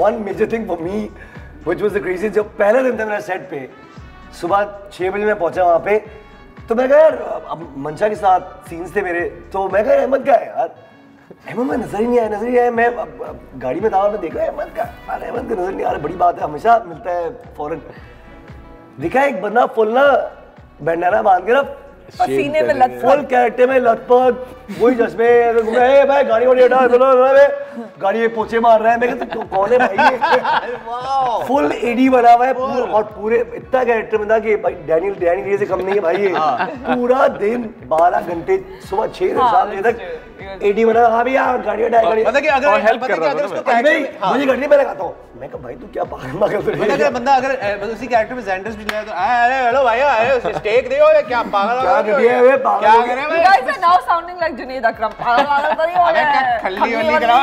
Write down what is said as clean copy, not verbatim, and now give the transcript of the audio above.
one major thing for me, which was the craziest, जब पहले दिन था मेरा सेट पे, सुबह 6 बजे मैं पहुंचा वहाँ पे, तो मैं कहा यार, अब मंशा के साथ सीन्स थे मेरे, तो मैं कहा अहमद क्या है यार? अहमद मैं नजर ही नहीं आया, मैं गाड़ी में था और मैं देखा अहमद का नजर नहीं आ रहा, बड़ी बात है, हमेशा मिलता है फौरन। दिखा एक बंदा फुल ना बैंडाना बांध के ना पसीने में लत फुल कैरेक्टर में लथपथ, वही चश्मे, भाई गाड़ी वाड़ी हटा, गाड़ी में पोछे मार रहा है, मैं कहता कौन है भाई? फुल एडी बना हुआ है और पूरे इतना कैरेक्टर में था कि भाई डैनियल से कम नहीं है भाई ये। पूरा दिन 12 घंटे सुबह 6 से 7 बजे तक एडी बना। हाँ भैया गाड़ी हटा, मतलब कि अगर हेल्प कर रहा था मुझे गाड़ी मैं लगाता हूँ, मैं कहा भाई तू क्या पागल बंदा अगर उसी कैरेक्टर में ज़ेंडर्स भी जाए तो अरे हेलो भाई आए स्टेक दे हो या क्या पागल हो क्या कर रहे हैं? You guys are now sounding like Junaid Akram. पागल तो नहीं हो रहे हैं। खल्ली कराओ।